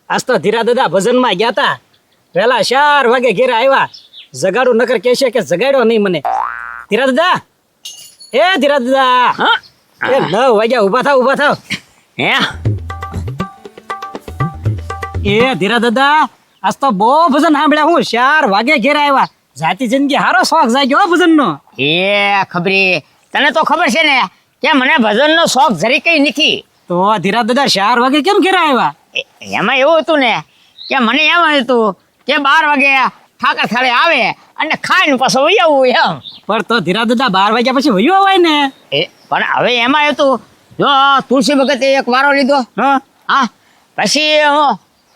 આજ તો ધીરા દાદા ભજનમાં ગયા તા પેલા 4 વાગે ઘેરે આવ્યા જગાડું નકર કહેશે કે જગાડ્યો નહીં મને ધીરા દાદા ધીરા દાદા હા એ 9 વાગ્યા ઊભા થાવ હે એ ધીરા દાદા આજ તો બહુ ભજન સાંભળ્યા હું 4 વાગે ઘેરે આવ્યા જાતી જિંદગી હારો શોખ જાગ્યો હો ભજનનો એ ખબરી તને તો ખબર છે ને કે મને ભજનનો શોખ જરી કઈ નથી તો ધીરા દાદા 4 વાગે કેમ ઘેરે આવ્યા એમાં એવું હતું ને કે મને એમ હતું કે 12 વાગે ઠાકર થાળે આવે અને ખાઈને પાછો વહી આવવું એમ પણ તો ધીરા દાદા 12 વાગ્યા પછી વયો હોય ને પણ હવે એમાં હતું જો તુલસી ભગતે એક વારો લીધો હા પછી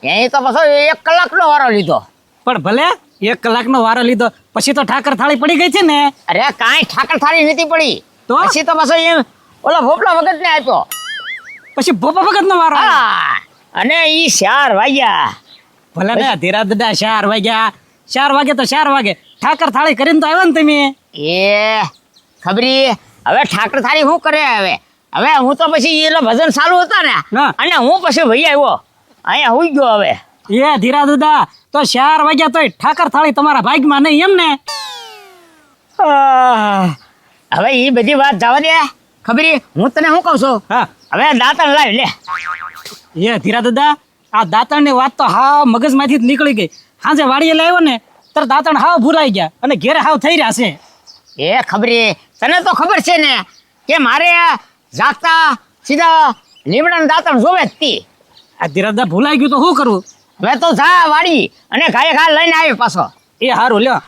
એ તો પાછો 1 કલાકનો વારો લીધો પણ ભલે 1 કલાકનો વારો લીધો પછી તો ઠાકર થાળી પડી ગઈ છે ને અરે કાંઈ ઠાકર થાળી નથી પડી તો પછી તો પાછો એમ ઓલા ભોપલા ભગત ને આપ્યો પછી ભોપા ભગત નો વારો હા અને ઈ 4 વાગ્યા ભલે ને ધીરા દાદા 4 વાગ્યા 4 વાગે તો 4 વાગે ઠાકર થાળી કરીને તો આવ્યા ને તમે એ ખબરી હવે ઠાકર થાળી શું કરે હવે હું તો પછી એનો ભજન ચાલુ હતા ને અને હું પછી ભાઈ આવ્યો અહીંયા હુઈ ગયો હવે એ ધીરા દાદા તો 4 વાગ્યા તોય ઠાકર થાળી તમારા ભાગમાં નહીં એમ ને હવે એ બધી વાત જવા દે ખબરી હું તને શું કહું છું હવે દાંતણ લાવી લે એ ધીરા દાદા આ દાંતણની વાત તો હાવ મગજમાંથી જ નીકળી ગઈ સાંજે વાડીએ લાવ્યો ને તાર દાંતણ હાવ ભૂલાઈ ગયા અને ઘેરે હાવ થઈ રહ્યા છે એ ખબરી તને તો ખબર છે ને કે મારે જાગતા સીધા લીમડાનું દાંતણ જોવે જ તી આ ધીરા દાદા ભૂલાઈ ગયું તો શું કરવું હવે તો જા વાડી અને ઘાય ઘા લઈને આવી પાછો એ હારું લ્યો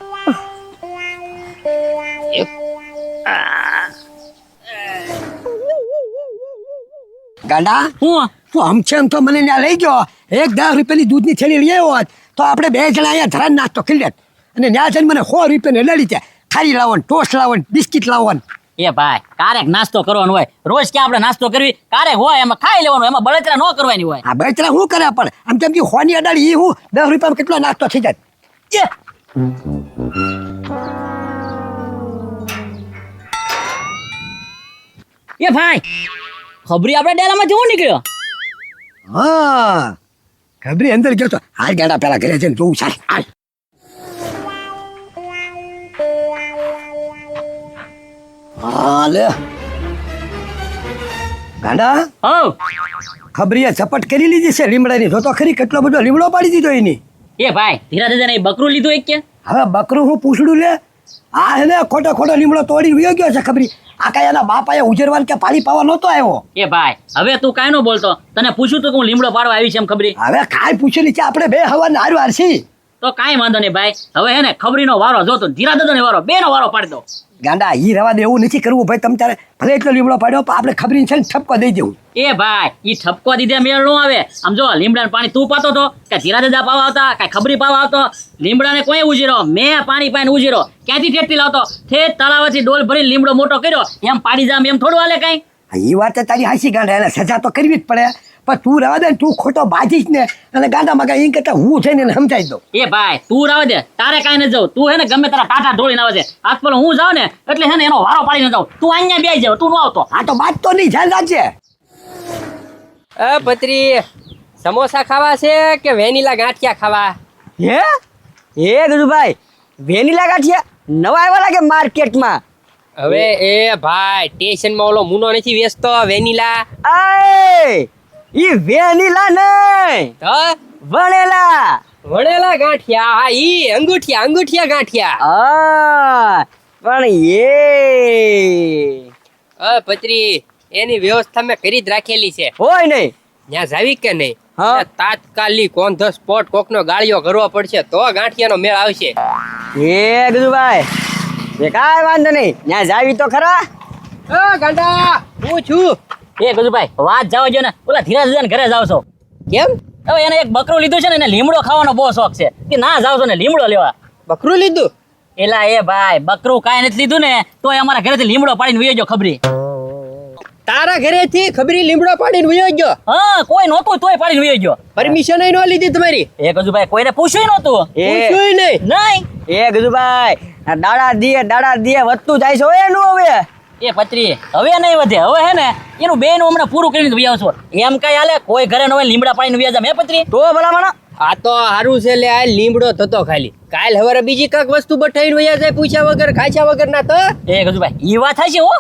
ગાંડા હું તું આમ તો મને ત્યાં લઈ ગયો 10 રૂપિયાની દૂધની થેલી લઈ આવ્યો હોત તો આપણે 2 જણા અહીંયા ધરાન નાસ્તો કરી લેત અને ત્યાં જઈને મને 100 રૂપિયાને લડી ત્યાં ખારી લાવો ટોસ્ટ લાવો બિસ્કિટ લાવો એ ભાઈ કારેક નાસ્તો કરવાનો હોય રોજ ક્યાં આપણે નાસ્તો કરવી કારેક હોય એમાં ખાઈ લેવાનું એમાં બળતરા ન કરવાની હોય આ બચરા શું કરે પણ આમ તેમ કે હોની અડાડી એ હું 10 રૂપિયામાં કેટલો નાસ્તો થઈ જાય એ ભાઈ ખબરી આપણે ડેલામાંથી હું નીકળ્યો હા ખબરી અંદર ગયો તો હાલ ગાડા પેલા ઘરે જઈને જોઉં સાર હાલ હાલે ગાંડા હો ખબરીએ ઝપટ કરી લીધી છે લીમડાની તો ખરી કેટલો બધો લીમડો પાડી દીધો એની એ ભાઈ ધીરા દાદાને બકરું લીધું એક કે હવે બકરું હું પૂછડું લે આ હે ને ખોટો લીમડો તોડી વયો ગયો છે ખબરી આ કાંઈ એના બાપાએ ઉજરવાન કે પાણી પાવા નહોતો આવ્યો એ ભાઈ હવે તું કાંઈ ન બોલતો તને પૂછ્યું તો કે હું લીમડો પાડવા આવી છે એમ ખબરી હવે કાંઈ પૂછેલી છે આપણે બે હવાને હારું હારસી તો કાંઈ વાંધો નહીં ભાઈ હવે હે ને ખબરીનો વારો જોતો ધીરા દાદાનો વારો બેનો વારો પાડી દો ગાંડા ઈ રવા દે એવું નથી કરવું ભાઈ તમ તારે ભલે એટલો લીમડો પાડ્યો પણ આપણે ખબરી છે ને ઠપકો દઈ દેવું એ ભાઈ ઈ ઠપકો દીધે મેળ નો આવે આમ જો લીમડાનું પાણી તું પાતો તો કે ધીરા દાદા પાવા આવતા કાંઈ ખબરી પાવા આવતો લીમડાને કોઈ ઉજીરો મેં પાણી પાઈને ઉજીરો ક્યાંથી ઠેઠથી લાવતો ઠેઠ તળાવથી ડોલ ભરીને લીમડો મોટો કર્યો એમ પાડી જામ એમ થોડું હાલે કાંઈ એ વાત તારી હાસી ગાંડા એને સજા તો કરવી જ પડે પણ તું રવા દે ને તું ખોટો બાજીશ ને અને ગાંડા મગા એમ કરતા હું થઈને એને સમજાઈ દઉં એ ભાઈ તું રાવ દે તારે કાંઈ ન જાવ તું હે ને ગમે તારા ટાટા ઢોળીને આવે છે આજ પેલો હું જાઉં ને એટલે હે ને એનો વારો પાડીને જાઉં તું અહીંયા બેસી જાવ તું ન આવતો આ તો બાજ તો નહીં ધ્યાન રાખજે પત્રી સમોસા ખાવા છે કે વેનીલા ગાંઠિયા ખાવા હે ગજુભાઈ વેનીલા ગાંઠિયા નવા આવ્યા લાગે માર્કેટમાં હવે એ ભાઈ સ્ટેશનમાં ઓલો મુનો નથી વેચતો વેનીલા આય ઈ વેનીલા નહીં તો વણેલા વણેલા ગાંઠિયા હા ઈ અંગૂઠિયા ગાંઠિયા આ પણ પત્રી એની વ્યવસ્થા મેં કરી જ રાખેલી છે હોય નહીં ત્યાં જાવી કે નહીં હા. ત્યાં તાત્કાલિક ઓન ધ સ્પોટ કોકનો ગાળિયો કરવો પડશે તો ગાંઠિયાનો મેળ આવશે એ ગજુભાઈ એ કાંઈ વાંધો નહીં ત્યાં જાવી તો ખરા ગાંડા હું છું એ ગજુભાઈ વાત જવા જો ને ઓલા ધીરા દાદાને ઘરે જાવ છો કેમ હવે એને એક બકરું લીધું છે ને એને લીમડો ખાવાનો બહુ શોખ છે કે ના જાવ છો ને લીમડો લેવા બકરું લીધું એલા એ ભાઈ બકરું કાંઈ નથી લીધું ને તો અમારા ઘરેથી લીમડો પાડીને વહી ગયો ખબરી તારા ઘરેથી ખબરી લીમડો પાડીને વયો ગયો હા કોઈ નહોતું તોય પાડીને વહી ગયો પરમિશન ન લીધી તમારી એ ગજુભાઈ કોઈને પૂછ્યું નહોતું પૂછ્યું નહીં નહીં એ ગજુભાઈ દાડા દીએ વધતું જાય છે હોય એનું હવે એ પત્રી હવે નહીં વધે, હવે હે ને એનું બેનું હમણાં પૂરું કરીને વહી આવશો. એમ કઈ હાલે? કોઈ ઘરે ન હોય લીમડા પાણીનું વ્યાજ હે પત્રી? તો ભલામણ આ તો હારું છે લે, આ લીમડો થતો ખાલી. કાલ હવારે બીજી કાંક વસ્તુ બઠાઈને વયા જાય પૂછ્યા વગર ખાચા વગર ના તો. એ ગજુભાઈ એ વાત થાય છે હો.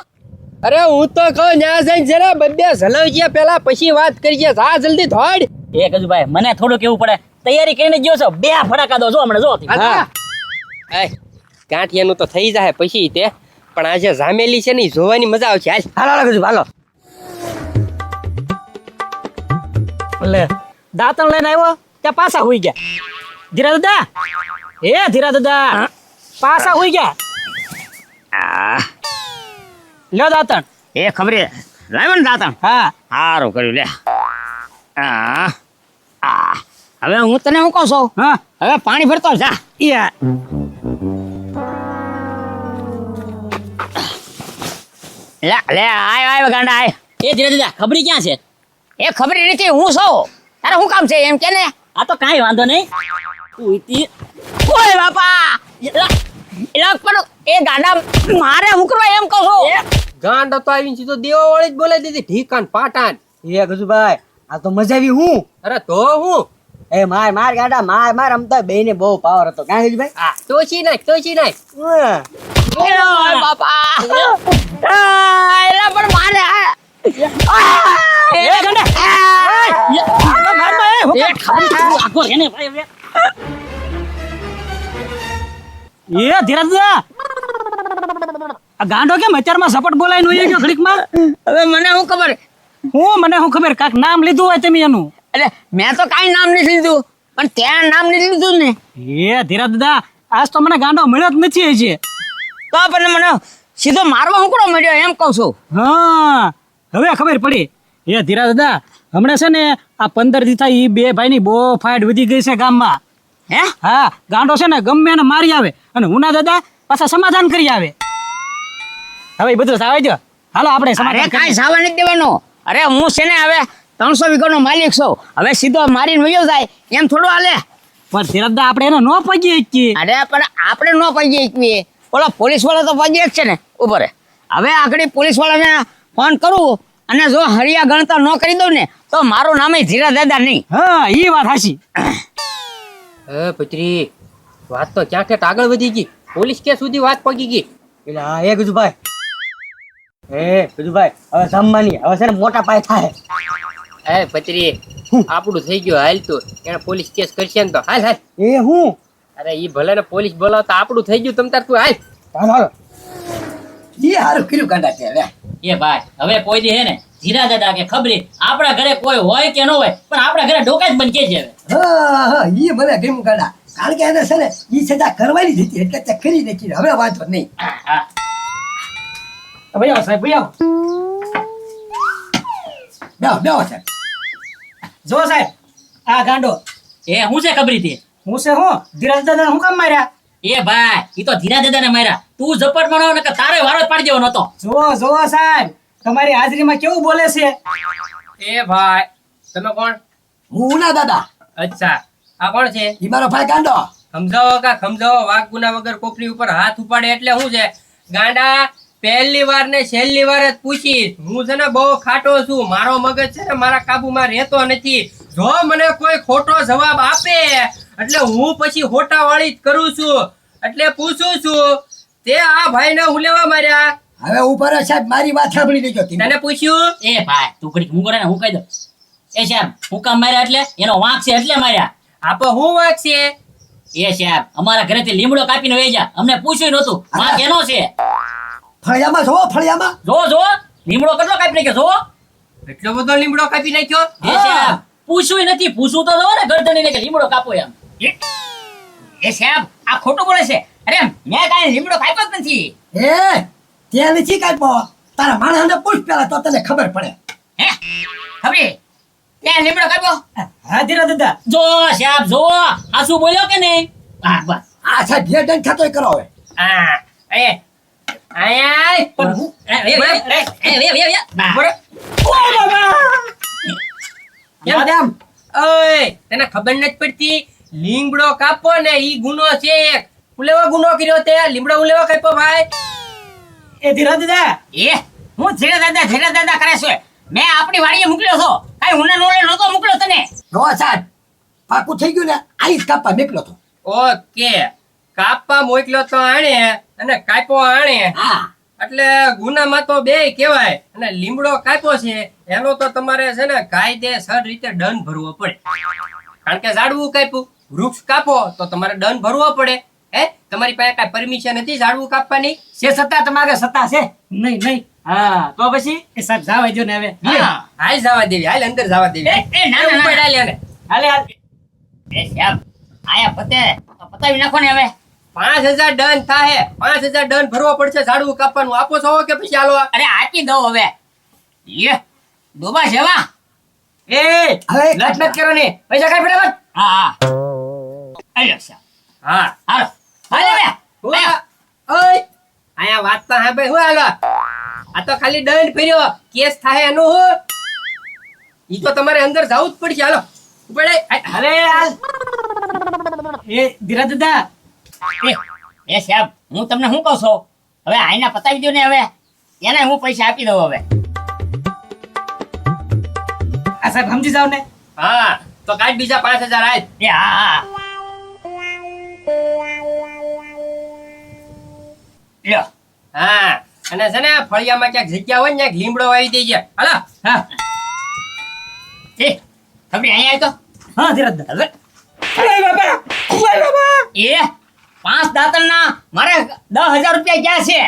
અરે હું તો કહું ન્યા જઈને જરા બબ્બે ઝલવજ્યા પેલા પછી વાત કરીએ. જા જલ્દી ધોડ. એ ગજુભાઈ મને થોડું કેવું પડે, તૈયારી કરીને જ ગયો છો. 2 ફટાકા દો છો હમણાં જો. હા ગાંઠિયાનું તો થઈ જાય પછી તે, પણ આજે જામેલી છે ને ઈ જોવાની મજા આવશે. હાલ હાલો હાલો કીધું હાલો. એટલે દાંતણ લઈને આવ્યો ત્યાં પાછા હોઈ ગયા. ધીરા દાદા, એ ધીરા દાદા, પાછા હોઈ ગયા. આ લ્યો દાંતણ. એ ખબરે લાવ્યો ને દાંતણ? હા સારું કર્યું લે. આ આ હવે હું તને શું કહું છું, હા હવે પાણી ભરતો જા. યા લે લે આય ગાંડા આય. એ ધીરે ધીરે ખબરી ક્યાં છે? એ ખબર નથી હું છું. તારે શું કામ છે એમ કે ને? આ તો કાંઈ વાંધો નહીં. તું ઈતી ઓય બાપા એલા પણ એ ગાંડા મારે હું કરવા એમ કહું છું. ગાંડો તો આવીને સીધો દેવા વાળી જ બોલાવી દીધી ઢીકાન પાટાન. એ ગજુભાઈ આ તો મજા આવી. હું અરે તો હું એ માર ગાડા માર રમતા બે ને બહુ પાવર હતો. કાં ગજુભાઈ? આ તોચી નાખ. ઓય બાપા એલા પણ મારે એ ગંડા એ ખબરી તું આગો રે ને ભાઈ હવે. એ ધીરા દાદા, આ ગાંડો કેમ અત્યારમાં ઝપટ બોલાય નો ગયો ઘડીકમાં? હવે મને શું ખબર? મને શું ખબર, કાંક નામ લીધું હોય તમે એનું. એટલે મેં તો કાંઈ નામ નથી લીધું, પણ ત્યાં નામ નથી લીધું ને. એ ધીરા દાદા, આજ તો મને ગાંડો મળ્યો જ નથી હજી. તો પણ મને સીધો મારવા હુકડો મળ્યો એમ કહું છું. હા હવે ખબર પડી. એ ધીરા દાદા, હમણાં છે ને આ 15 દી થાય, ઈ બે ભાઈની બહુ ફાઇટ વધી ગઈ છે ગામમાં. હે હા, ગાંડો છે ને ગમે એને મારી આવે અને હુના દાદા પાછા સમાધાન કરી આવે. હવે ઈ બધું સાવા દો, હાલો આપણે અરે સમાધાન કાંઈ કરીએ. સાવા નથી દેવાનો. અરે હું છે ને હવે 300 વીઘાનો માલિક છું. હવે સીધો મારીને વયો જાય એમ થોડું હાલે. પણ ધીરા દાદા, આપણે એને ન પગીએ શકીએ. અરે પણ આપણે ન પગી એકવીએ. ઓલો પોલીસ વાળો તો પગી એક છે ને ઉપર. હવે આગળ પોલીસ વાળાને ફોન કરું અને જો હરિયા ગણતર ન કરી દઉં ને તો મારું નામે ધીરા દાદા નહીં. હા ઈ વાત હાચી. હે પત્રી, વાત તો ક્યાં ઠેઠ આગળ વધી ગઈ. પોલીસ કે સુધી વાત પગી ગઈ. એટલે હા એ ગજુભાઈ, ગજુભાઈ હવે જમવાની હવે છે ને મોટા પાયે થાય. હે પત્રી, આપણું થઈ ગયું. હાલ તું એને પોલીસ કેસ કરશે ને તો હાલ. એ હું અરે ઈ ભલે ને પોલીસ બોલાવતા આપણું થઈ ગયું. તમ તાર તું હાલ. હાલો ઈ હારું કર્યું ગાંડા તે લે. એ ભાઈ હવે કોઈ દી હે ને ધીરા દાદા કે ખબરી આપણા ઘરે કોઈ હોય કે ન હોય, પણ આપણા ઘરે ડોકા જ બનકે છે હવે. હા ઈ મને ગમ્યું ગાંડા, કારણ કે એને છે ને ઈ સજા કરવાની જ હતી એટલે તે કરી નાખી. હવે વાંધો નહીં. હા, હા. ભાઈ આવો સાહેબ, ભાઈ આવો. બેહો સાહેબ. જો સાહેબ, આ ગાંડો એ હું છે ખબરી થી? હું છે હું ધીરા દાદા હું કામ માર્યા? એ ભાઈ ઈ તો ધીરા દાદાને માર્યા. તું ઝપટ મારો ને કે તારે વારો જ પાડી દેવાનો હતો. જો સાહેબ, તમારી હાજરીમાં કેવું બોલે છે. એ ભાઈ તમે કોણ? હું ઉના દાદા, અચ્છા, આ કોણ છે? ઈ મારો ભાઈ ગાંડો. સમજાવો કા સમજાવો. વાઘ ગુના વગર કોકની ઉપર હાથ ઉપાડે એટલે શું છે? ગાંડા, પહેલી વાર ને છેલ્લી વાર જ પૂછીશ. હું છે ને બહુ ખાટો છું. મારો મગજ છે ને મારા કાબુમાં રહેતો નથી. જો મને કોઈ ખોટો જવાબ આપે એટલે હું પછી ખોટા વાળી જ કરું છું. એટલે પૂછું છું, તે આ ભાઈને હું લેવા માર્યા? હવે ઉપર સાહેબ મારી વાત સાંભળી લેજો. તને પૂછ્યું? એ ભાઈ તું ઘડીક મું કરે ને હું કહી દઉં. એ સાહેબ હું કામ માર્યા એટલે એનો વાંક છે એટલે માર્યા. આપો હું વાત છે? એ સાહેબ અમારા ઘરેથી લીમડો કાપીને વહી જા, અમને પૂછ્યું નહોતું. વાંક એનો છે. ફળિયામાં જોવો, ફળિયામાં જો લીમડો કેટલો કાપી નાખ્યો જો. એટલો બધો લીમડો કાપી નાખ્યો? એ સાહેબ પૂછ્યું નથી, પૂછવું તો જો ને ગરદણીને કે લીમડો કાપો એમ. એ સાહેબ આ ખોટું બોલે છે. અરે મેં કાંઈ લીમડો કાપ્યો જ નથી. એ ત્યાં નથી કાપ્યો. તારા માણસને પૂછ પેલા તો તને ખબર પડે. હે ખબરી ત્યાં લીમડો કાપ્યો? હા ધીરા દાદા, જો સાહેબ જો આ શું બોલ્યો કે નહીં. હા બસ આ સાહેબ જે દંડ થતોય કરો હવે. હા એ આય પણ હું કેમ ઓય તને ખબર નથી પડતી? લીમડો કાપો ને ઈ ગુનો છે એક. ઉલેવો ગુનો કર્યો તે લીમડો ઉલેવો કાપ્યો ભાઈ. એ ધીરજ દાદા એ હું ધીરે દાદા કરે છે. મેં આપણી વાડીએ મોકલ્યો છો, કઈ હું નોલે નહોતો મોકલ્યો તને. નો સાહેબ પાકું થઈ ગયું ને આઈ જ કાપવા નીકળ્યો તો. ઓકે, કાપવા મોકલ્યો તો આણે અને કાપ્યો આણે, હા એટલે ગુનામાં તો બે કહેવાય. અને લીમડો કાપ્યો છે એનો તો તમારે છે ને કાયદેસર રીતે દંડ ભરવો પડે. કારણ કે ઝાડવું કાપ્યું, વૃક્ષ કાપો તો તમારે દંડ ભરવો પડે. હે, તમારી પાસે કાંઈ પરમિશન નથી ઝાડવું કાપવાની? છે સત્તા તમારે સત્તા છે નહીં નહીં હા તો પછી એ સાહેબ જાવા દો ને હવે હા. હાલ જવા દેવી, હાલ અંદર જવા દેવી. એ ના ના, ઉપર ના હાલ એને. હાલે હાલ એ સાહેબ આયા પતાવી નાખો ને હવે. 5000 દંડ થાય, 5000 દંડ ભરવો પડશે ઝાડવું કાપવાનું. આપો છો કે પછી હાલો? અરે આપી દો હવે. યે ડોબા જેવા. એ હવે લટ લટ કરો ને પૈસા કાઈ ફટાફટ હા હા અલ્યો સાહેબ હા. હાલો હાલે બે. હું ઓય આયા વાત તો હા ભાઈ, હું હાલો? આ તો ખાલી દંડ ભર્યો, કેસ થાય એનું હું? ઈ તો તમારે અંદર જવું જ પડશે. હાલો ઉપર હાલે હાલ એ ધીરજ દાદા એ સાહેબ હું તમને શું કહું છું, હવે આઈના પતાવી દો ને હવે. એને હું પૈસા આપી દઉં હવે. આ સાહેબ સમજી જાવ ને હા તો કાઢ બીજા 5000 આજ. એ હા હા લ્યો. હા અને છે ને ફળિયામાં ક્યાંક જગ્યા હોય ને ક્યાંક લીમડો વાવી દેજે. હાલો. હા એ ખબર અહીંયા આવી તો હા ધીરજ દાદા હવે ઓય બાબા ઓય બાબા એ 5 દાંતણના મારે 10,000 રૂપિયા ગયા છે.